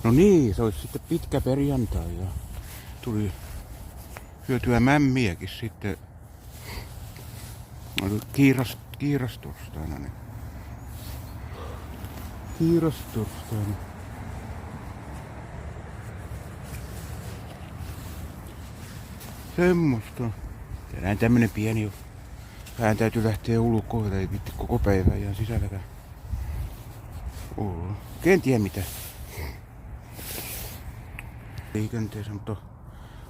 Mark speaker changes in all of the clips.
Speaker 1: No niin, se olisi sitten pitkä perjantai ja tuli syötyä mämmiäkin sitten kiirastorstaina. Niin. Kiirastorstaina. Semmosta. Tänään tämmönen pieni jo. Vähän täytyy lähteä ulkoa, ei vitti koko päivää ihan sisälläkään olla. En tiedä mitä. Liikenteessä, mutta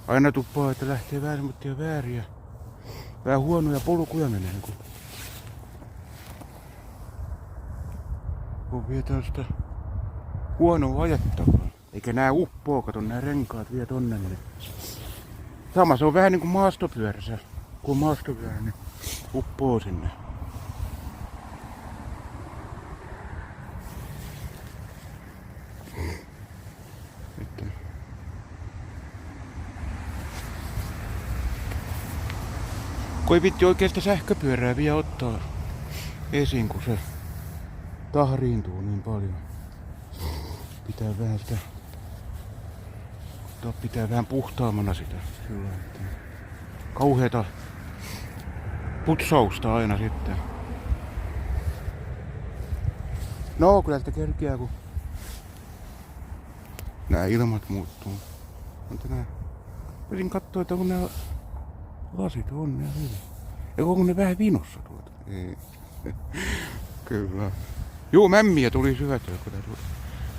Speaker 1: aina tuppaa, että lähtee vähän semmoisia vääriä. Vähän huonoja polkuja menee, kun vietään sitä huonoa ajettavaa. Eikä nää uppoo, kato nää renkaat vie tonne. Niin. Sama se on vähän niinku maastopyörässä. Kun on maastopyörä, niin uppoo sinne. Kun ei vitti oikeasta sähköpyörää vielä ottaa esiin, kun se tahriintuu niin paljon. Pitää vähän sitä... Pitää vähän puhtaamana sitä. Sillä, että kauheeta putsausta aina sitten. No kyllä sitä kerkeää, kun nää ilmat muuttuu. Voisin katsoa, että kun nää lasit on ne hyvin. Ja onko ne vähän vinossa tuota? Ei. Kyllä. Juu, mämmiä tuli syötyä kyllä tuota.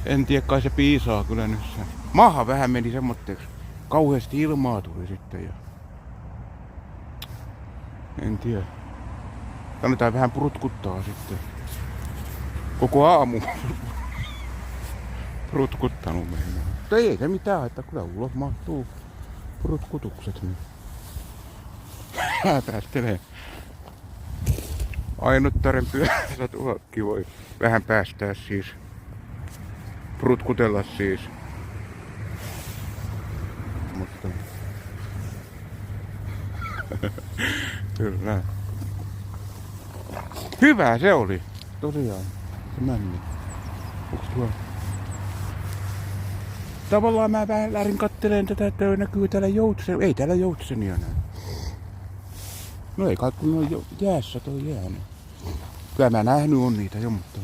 Speaker 1: En tiedä, kai se piisaa kyllä nyt se. Maha vähän meni semmoitteeksi. Kauheasti ilmaa tuli sitten ja... En tiedä. Annetaan vähän prutkuttaa sitten. Koko aamu prutkuttanut meinaa. Mutta ei se mitään, että kyllä ulos mahtuu prutkutukset. Niin. Päästelee. Ainuttaren pyörällä tuokki voi vähän päästää siis. Prutkutella siis. Mutta... Kyllä. Hyvä se oli. Tosiaan. Se mämmi. Onks tuo? Tavallaan mä vähän lähdin katteleen tätä, että näkyy täällä joutsen. Ei täällä joutsenia näy. No ei kai kun on jäässä toi jäänyt. Kyllä mä nähnyt on niitä jo, mutta...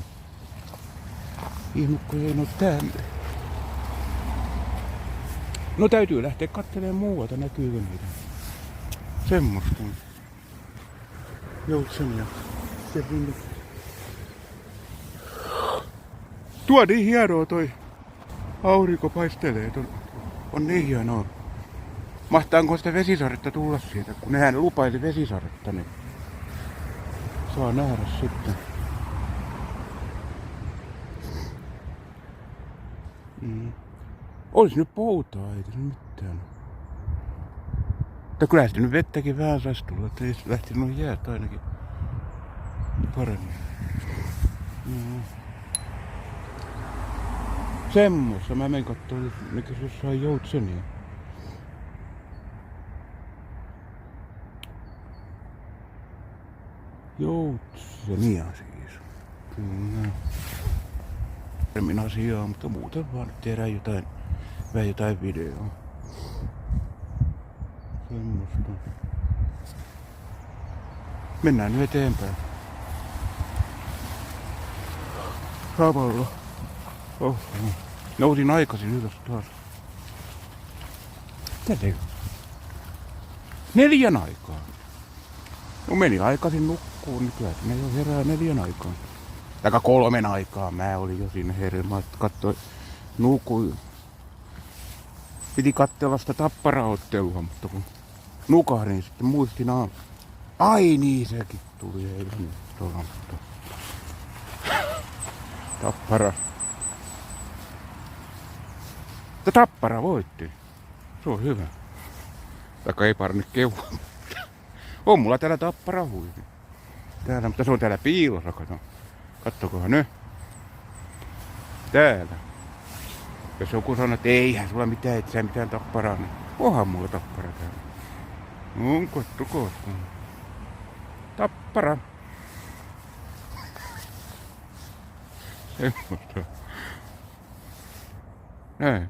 Speaker 1: Ihmukko ei oo täällä. No täytyy lähteä kattelemaan muualta, näkyykö niitä. Semmosta. Joutsenia. Tuo niin hienoa toi aurinko paistelee. On niin hienoa. Mahtaanko sitä vesisaretta tulla siitä? Kun nehän lupaili vesisaretta, niin saa nähdä sitten. Olis nyt poutaa, ei tässä mitään. Mutta kyllä sitten nyt vettäkin vähän saisi tulla, että ei lähti noin jäät ainakin paremmin. Semmossa mä menen kattoo, mikä se jossain joutsenia. Joutsenia siis. Kyllä. Paremmin asiaa, mutta muuten vaan tehdään jotain videoa. Semmosta. Mennään nyt eteenpäin. Samalla. Nousin aikaisin ylös taas. Mitä tein? 4 aikaa. No meni aikaisin nukkuun, niin kyllä sinne jo herää 4 aikaa. Taikka 3 aikaa mä olin jo siinä herää. Katsoin, nukuin. Piti katsella sitä tapparaottelua, mutta kun nukahdin, niin sitten muistin ai niin, sekin tuli eilen tuolla. Tappara. Tappara voitti. Se on hyvä. Taikka ei parane kehua. On mulla täällä Tappara huivi. Täällä, mutta se on täällä piilossa, kato. Kattokohan nyt. Täällä. Jos joku sanoo, että eihän sulla mitään, et sä mitään Tapparaa, niin onhan mulla Tappara täällä. Onko tukosta? Tappara. Semmosta. Näin.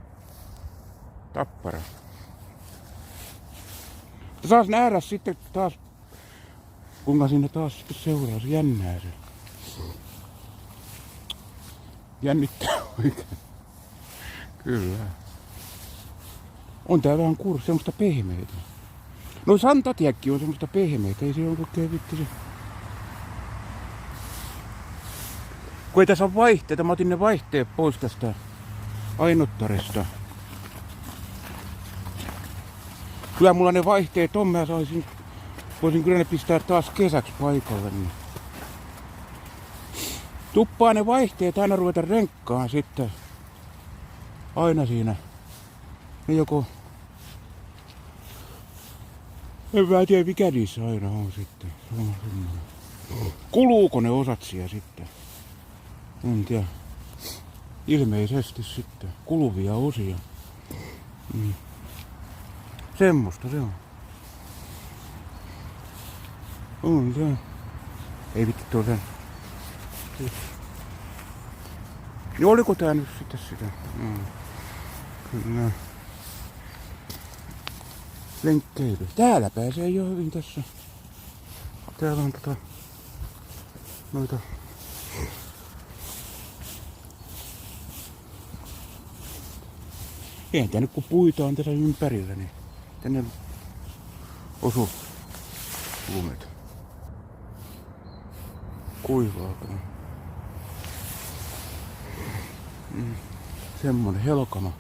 Speaker 1: Tappara. Saas nähdä sitten taas, kuinka sinne taas sitten seuraa. Se jännää se. Jännittää oikein. Kyllä. On tää vähän semmoista pehmeitä. No Santatiekki on semmoista pehmeitä, ei se ole oikein vittu se. Kun ei tässä ole vaihteita, mä otin ne vaihteet pois tästä Ainottaresta. Kyllä mulla ne vaihteet on, mä voisin kyllä ne pistää taas kesäksi paikalle. Niin. Tuppaa ne vaihteet aina ruveta renkkaan sitten. Aina siinä. Ne joko... En mä tiedä mikä niissä aina on sitten. Kuluuko ne osat siellä sitten? En tiedä. Ilmeisesti sitten. Kuluvia osia. Mm. Semmosta se on. On se. Ei vittu tuo sen. Niin oliko tää nyt sitten sitä? Kyllä. Lenkkeily. Täällä pääsee jo hyvin tässä. Täällä on noita. Eihän tää nyt kun puita on tässä ympärillä, niin tänne osu lumet. Kuivaakaan. Semmonen helkama.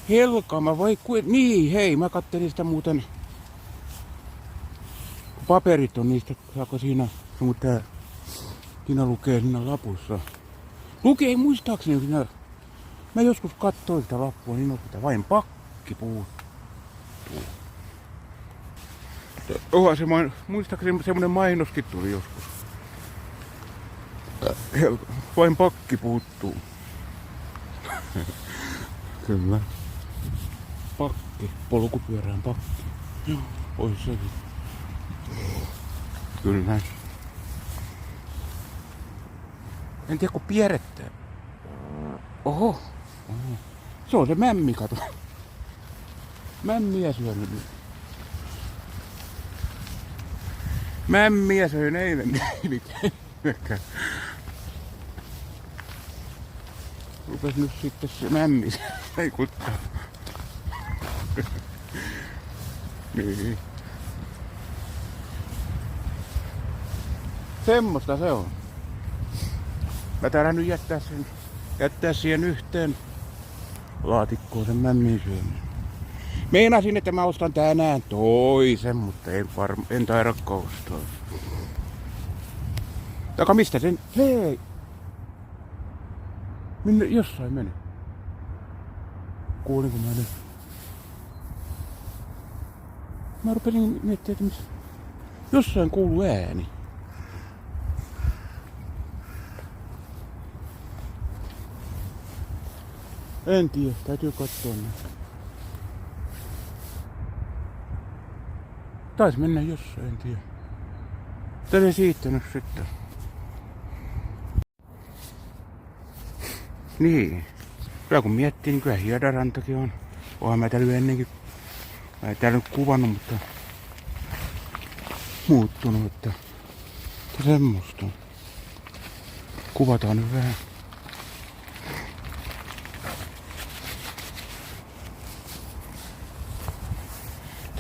Speaker 1: Helkama vai niin hei, mä kattelin sitä muuten. Paperit on niistä, saako siinä, mutta siinä lukee siinä lapussa. Lukee muistaakseni siinä. Mä joskus katsoin sitä lappua, niin on sitä vain pakki puuttuu. Onhan se muistaakseni semmonen mainoskin tuli joskus. Vain pakki puuttuu. Kyllä. Pakki, polkupyörään pakki. Joo, oi sekin. Kyllä. En tiedä kun pierrettää. Oho. Se on se mämmi, kato. Mämmiä syönyt nyt. Mämmiä söin eilen. Rupes nyt sitten se mämmi vaikuttaa. Niin. Semmosta se on. Mä täällä nyt jättää siihen yhteen laatikkoon sen mämmin syömisen. Meinasin, että mä ostan tänään toisen, mutta en taida ostaa. Taka mistä sen? Hei! Minne jossain meni? Kuulinko mä nyt? Mä rupesin miettimään, että missä... Jossain kuuluu ääni. En tiedä, täytyy katsoa nyt. Taisi mennä jossain, en tiedä. Tänne siittänyt sitten. Niin. Kyllä kun miettii, niin kyllä Hietarantakin on. Oonhan mä täällä ennenkin. Mä en täällä nyt kuvannut, mutta muuttunut, että semmoista. Kuvataan nyt vähän.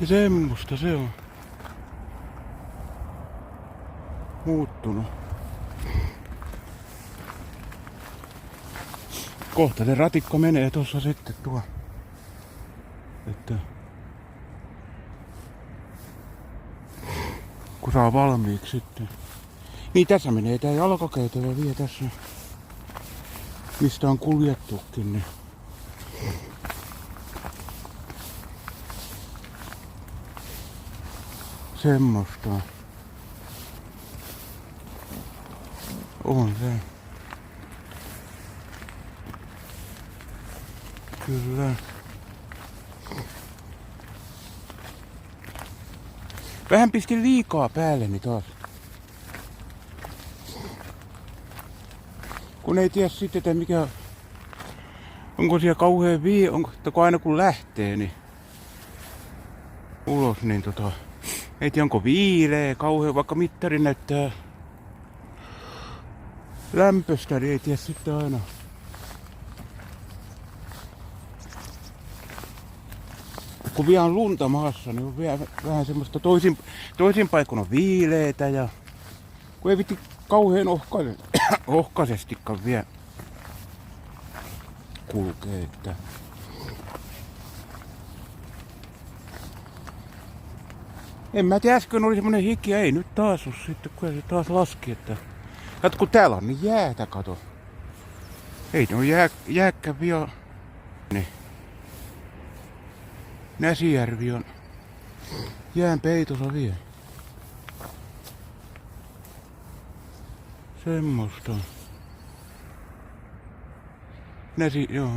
Speaker 1: Ja semmoista se on. Muuttunut. Kohta se ratikko menee tossa sitten tuo. Että kun saa valmiiksi sitten. Niin tässä menee tää jalkakäytävä vielä tässä. Mistä on kuljettukin. Niin. Semmosta. On se. Kyllä. Vähän pistin liikaa päälleni taas. Kun ei tiedä sitten, että mikä... Onko siellä kauhean onko aina kun lähtee, niin... Ulos, niin ei tiedä onko viileä, kauhean, vaikka mittari näyttää... Lämpöstä, niin ei tiedä sitten aina. Kun vielä on lunta maassa, niin on vielä vähän semmoista toisin paikon on viileetä ja... Kun ei vitti kauhean ohkaisestikaan vielä kulkee, että... En mä tiedä, äsken oli semmonen hiki, ei nyt taas oo sitten, kun se taas laski, että... Kato, kun täällä on niin jäätä, kato. Ei ne on jääkkäviä. Niin. Näsijärvi on jään peitossa vielä. Semmosta. Joo.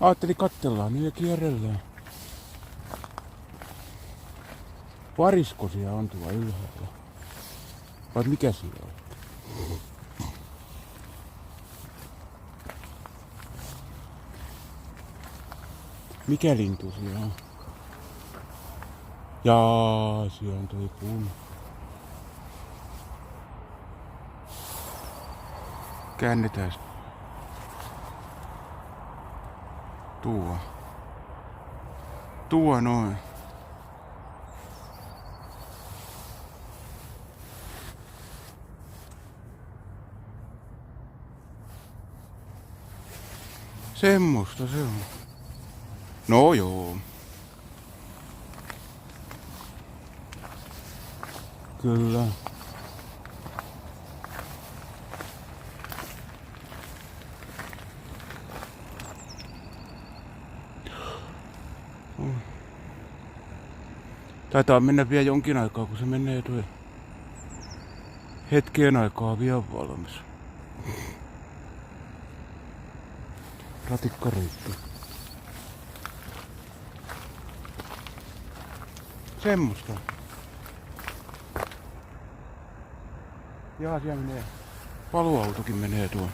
Speaker 1: Ajattelin katsellaan niin ja kierrellään. Variskosia on tuolla ylhäällä. Vai mikä siellä on? Mikä lintu siellä on? Jaa, siellä on toi puu. Käännetään. Tuo noin. Semmosta se on. No joo. Kyllä. Taitaa mennä vielä jonkin aikaa, kun se menee tuo hetken aikaa vielä valmis. Ratikkareitto. Semmosta. Jaa, siellä menee. Paloautokin menee tuo.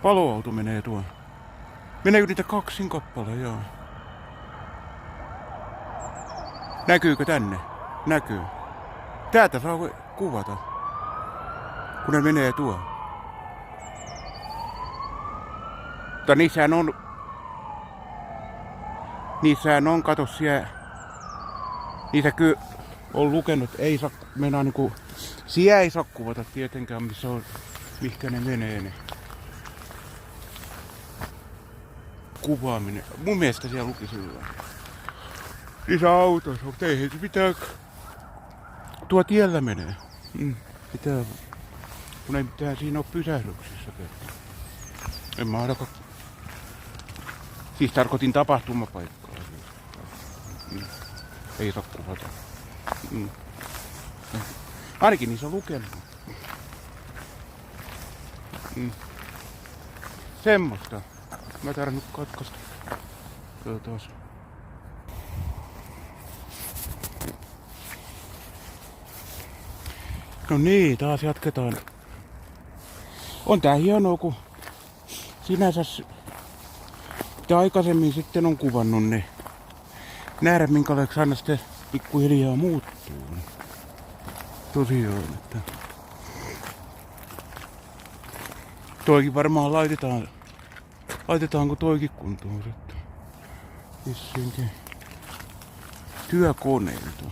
Speaker 1: Paloauto menee tuo. Meneekö niitä kaksin kappale, joo. Näkyykö tänne? Näkyy. Täältä saa kuvata. Kun ne menee tuo. Mutta niissähän on, kato siellä. Niitä kyllä on lukenut, ei saa mennä niinku... Siellä ei saa kuvata tietenkään, missä on, mihkä ne menee ne. Kuvaaminen. Mun mielestä siellä luki sillä. Niissä autoissa, mutta ei se pitää... Tuo tiellä menee. Pitää... Kun ei mitään siinä ole pysähdyksissä. En mä ainakaan... Siis tarkoitin tapahtumapaikkaa. Ei saa kuvata. Ainakin niissä on lukenut. Semmosta. Mä tarvinnut katkaista. Taas. No niin, taas jatketaan. On tää hienoa, kun sinänsä mitä aikaisemmin sitten on kuvannut, niin nähdä minkälaiseksi aina sitten pikkuhiljaa muuttuu. Tosiaan, että toikin varmaan laitetaanko toikin kuntoon sitten. Vissinkin työkoneilta.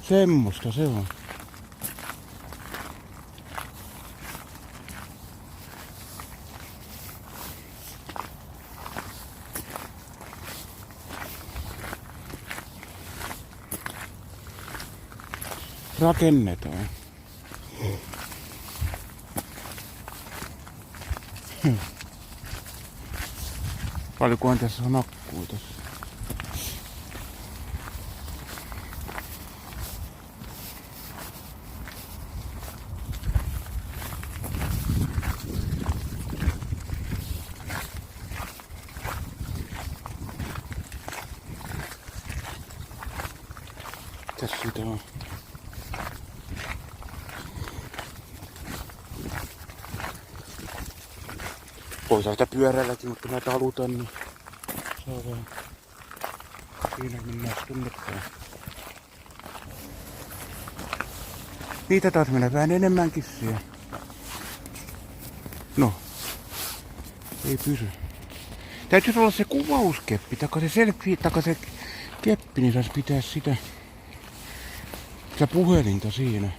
Speaker 1: Semmosta se on. Rakennetaan. Paljonkohan tässä on akkuu tässä? sitä on. Voisi sitä pyöräilläkin, mutta kun mä talutan, niin saa vaan. Siinä mennään tunnettaan. Niitä taas menee vähän enemmänkin siellä. No. Ei pysy. Täytyisi olla se kuvauskeppi, tai se selfie, tai se keppi, niin saisi pitää sitä puhelinta siinä.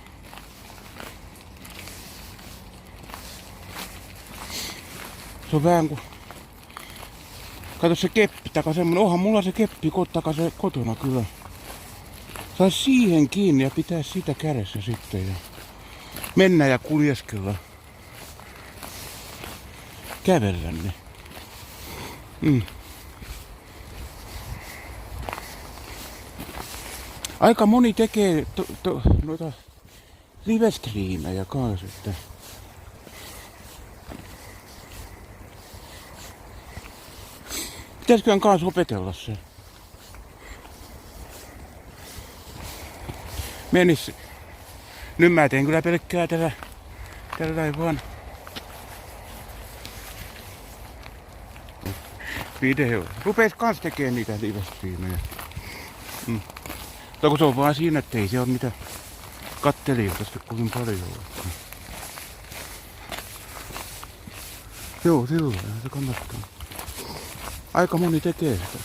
Speaker 1: Se on vähän kuin... Kato se keppi, tai semmonen, onhan mulla se keppi kotona kyllä. Sais siihen kiinni ja pitää sitä kädessä sitten ja mennä ja kuljeskella. Kävellä ne. Aika moni tekee noita livestriimejä kans, että pitäisiköhän kans opetella se. Menis. Nyt mä teen kyllä pelkkää tällä vaan video. Rupes kans tekee niitä livestriimejä. Mutta kun se on vaan siinä, ettei se oo mitä kattelijoita sitten kovin paljon. Joo, silloin se kannattaa. Aika moni tekee sitä.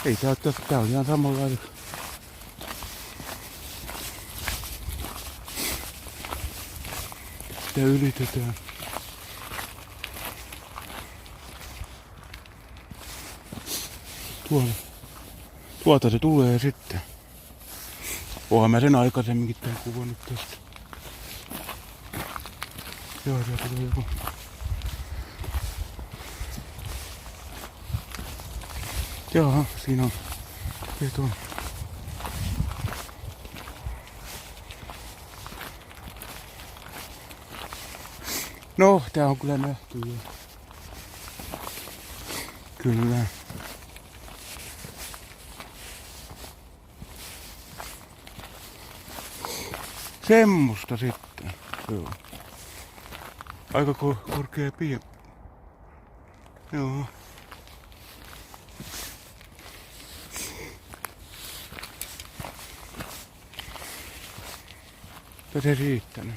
Speaker 1: Ei tää on ihan samanlainen. Sitä ylitetään. Tuolta se tulee sitten. Oonhan mä sen aikaisemminkin tän kuvannut tästä. Joo, sieltä tulee joku. Jaha, siinä on beton. No, tää on kyllä nähty jo. Kyllä. Semmosta sitten. Joo. Aika korkea pie. Joo. Se riittänyt.